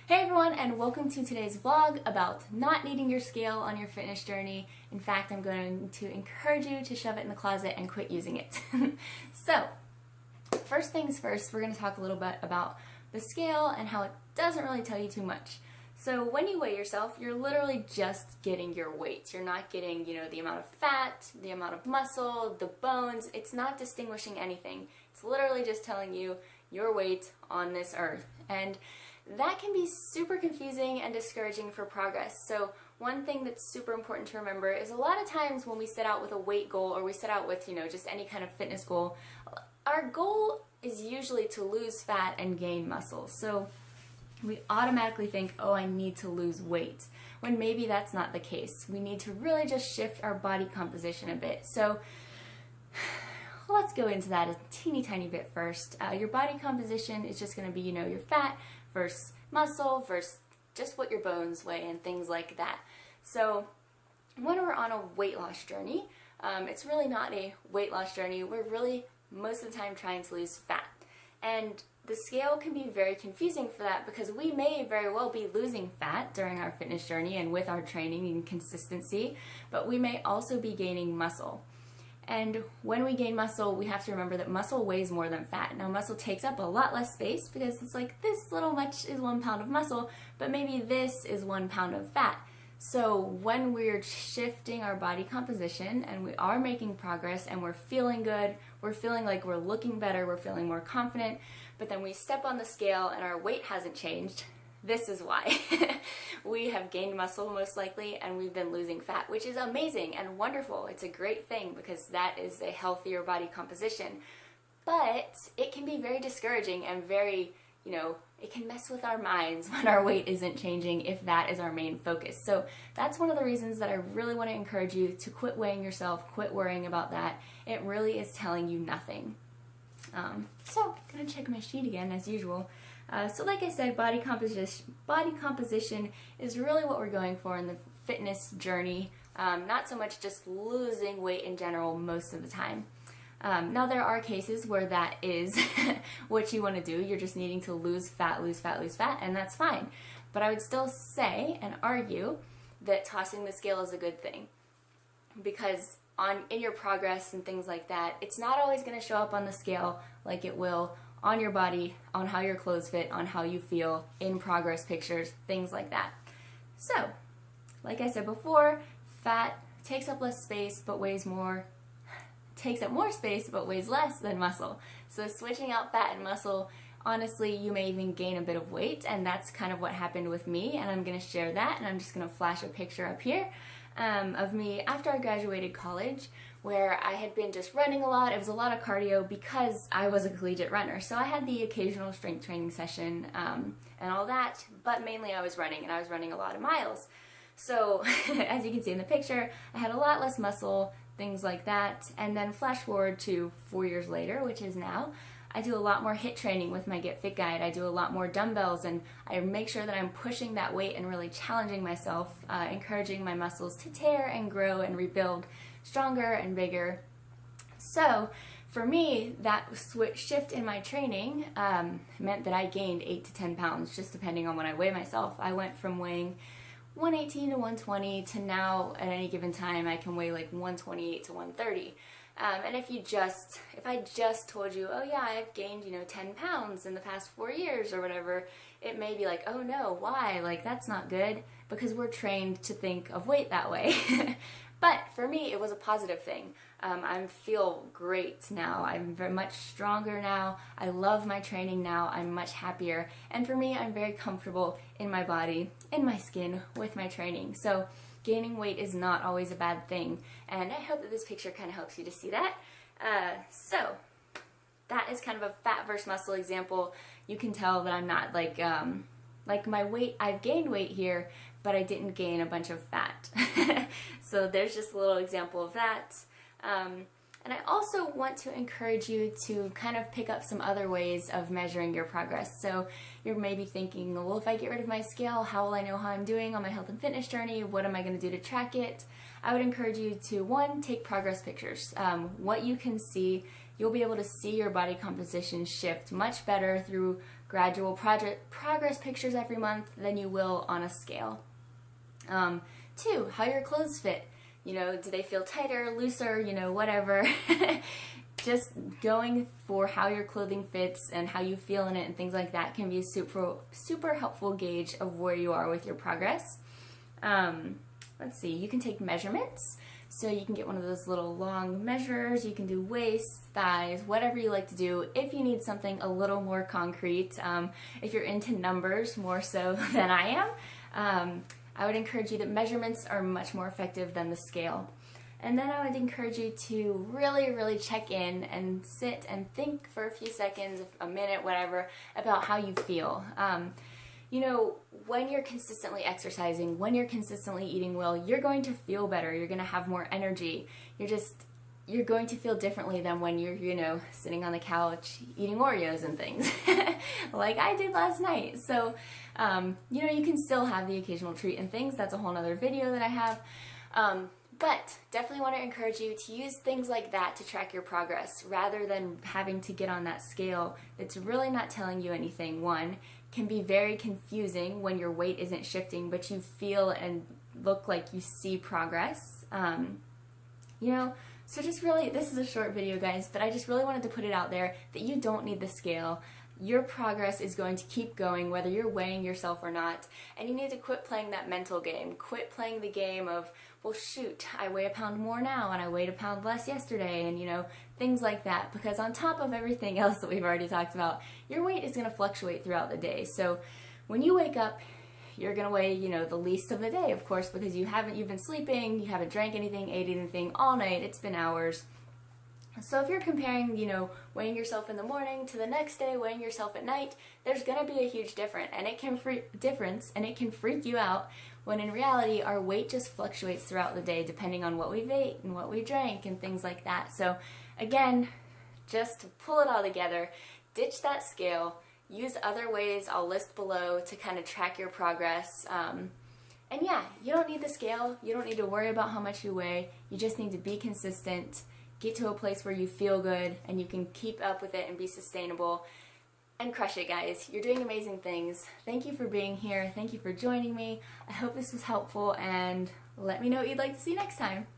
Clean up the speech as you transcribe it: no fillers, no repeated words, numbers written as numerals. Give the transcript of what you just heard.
Hey everyone, and welcome to today's vlog about not needing your scale on your fitness journey. In fact, I'm going to encourage you to shove it in the closet and quit using it. So, first things first, we're going to talk a little bit about the scale and how it doesn't really tell you too much. So when you weigh yourself, you're literally just getting your weight. You're not getting, the amount of fat, the amount of muscle, the bones. It's not distinguishing anything. It's literally just telling you your weight on this earth. And that can be super confusing and discouraging for progress. So one thing that's super important to remember is a lot of times when we set out with a weight goal or we set out with, just any kind of fitness goal, our goal is usually to lose fat and gain muscle. So we automatically think, oh, I need to lose weight, when maybe that's not the case. We need to really just shift our body composition a bit. So let's go into that a teeny tiny bit first. Your body composition is just going to be, your fat versus muscle versus just what your bones weigh and things like that. So when we're on a weight loss journey, it's really not a weight loss journey. We're really most of the time trying to lose fat. And the scale can be very confusing for that because we may very well be losing fat during our fitness journey and with our training and consistency, but we may also be gaining muscle. And when we gain muscle, we have to remember that muscle weighs more than fat. Now, muscle takes up a lot less space because it's like this little much is 1 pound of muscle, but maybe this is 1 pound of fat. So when we're shifting our body composition and we are making progress and we're feeling good, we're feeling like we're looking better, we're feeling more confident, but then we step on the scale and our weight hasn't changed, this is why. We have gained muscle most likely and we've been losing fat, which is amazing and wonderful. It's a great thing because that is a healthier body composition. But it can be very discouraging and very, it can mess with our minds when our weight isn't changing if that is our main focus. So that's one of the reasons that I really want to encourage you to quit weighing yourself, quit worrying about that. It really is telling you nothing. So I'm going to check my sheet again as usual. So like I said, body composition is really what we're going for in the fitness journey, not so much just losing weight in general most of the time. Now there are cases where that is what you want to do. You're just needing to lose fat, and that's fine. But I would still say and argue that tossing the scale is a good thing because in your progress and things like that, it's not always going to show up on the scale like it will on your body, on how your clothes fit, on how you feel, in progress pictures, things like that. So, like I said before, fat takes up less space but weighs more, takes up more space but weighs less than muscle. So switching out fat and muscle, honestly, you may even gain a bit of weight, and that's kind of what happened with me, and I'm going to share that, and I'm just going to flash a picture up here of me after I graduated college, where I had been just running a lot. It was a lot of cardio because I was a collegiate runner. So I had the occasional strength training session and all that, but mainly I was running, and I was running a lot of miles. So as you can see in the picture, I had a lot less muscle, things like that. And then flash forward to 4 years later, which is now, I do a lot more HIIT training with my Get Fit guide. I do a lot more dumbbells, and I make sure that I'm pushing that weight and really challenging myself, encouraging my muscles to tear and grow and rebuild stronger and bigger. So for me, that shift in my training meant that I gained 8 to 10 pounds, just depending on when I weigh myself. I went from weighing 118 to 120 to now at any given time I can weigh like 128 to 130. And if I just told you, oh yeah, I've gained, 10 pounds in the past 4 years or whatever, it may be like, oh no, why? Like, that's not good, because we're trained to think of weight that way. But for me, it was a positive thing. I feel great now. I'm very much stronger now. I love my training now. I'm much happier. And for me, I'm very comfortable in my body, in my skin, with my training. So gaining weight is not always a bad thing. And I hope that this picture kind of helps you to see that. So that is kind of a fat versus muscle example. You can tell that I'm not like my weight, I've gained weight here, but I didn't gain a bunch of fat. So there's just a little example of that. And I also want to encourage you to kind of pick up some other ways of measuring your progress. So you're maybe thinking, well, if I get rid of my scale, how will I know how I'm doing on my health and fitness journey? What am I going to do to track it? I would encourage you to, one, take progress pictures. What you can see, you'll be able to see your body composition shift much better through gradual progress pictures every month than you will on a scale. 2, how your clothes fit. You know, do they feel tighter, looser, you know, whatever. Just going for how your clothing fits and how you feel in it and things like that can be a super helpful gauge of where you are with your progress. Let's see, you can take measurements. So you can get one of those little long measures, you can do waist, thighs, whatever you like to do. If you need something a little more concrete, if you're into numbers more so than I am, I would encourage you that measurements are much more effective than the scale. And then I would encourage you to really check in and sit and think for a few seconds, a minute, whatever, about how you feel. You know, when you're consistently exercising, when you're consistently eating well, you're going to feel better. You're going to have more energy. You're going to feel differently than when you're, you know, sitting on the couch eating Oreos and things like I did last night. So, you know, you can still have the occasional treat and things. That's a whole nother video that I have. But definitely want to encourage you to use things like that to track your progress rather than having to get on that scale that's really not telling you anything. One, can be very confusing when your weight isn't shifting, but you feel and look like you see progress. You know, so just really, this is a short video, guys, but I just really wanted to put it out there that you don't need the scale. Your progress is going to keep going whether you're weighing yourself or not, and you need to quit playing that mental game. Quit playing the game of, well, shoot, I weigh a pound more now and I weighed a pound less yesterday, and you know, things like that, because on top of everything else that we've already talked about, your weight is going to fluctuate throughout the day. So when you wake up, you're going to weigh, you know, the least of the day, of course, because you've been sleeping, you haven't drank anything, ate anything all night, it's been hours. So if you're comparing, you know, weighing yourself in the morning to the next day, weighing yourself at night, there's going to be a huge difference, and it can freak you out, when in reality our weight just fluctuates throughout the day depending on what we've ate and what we drank and things like that. So again, just to pull it all together, ditch that scale, use other ways I'll list below to kind of track your progress. And yeah, you don't need the scale, you don't need to worry about how much you weigh, you just need to be consistent, get to a place where you feel good and you can keep up with it and be sustainable and crush it, guys. You're doing amazing things. Thank you for being here. Thank you for joining me. I hope this was helpful, and let me know what you'd like to see next time.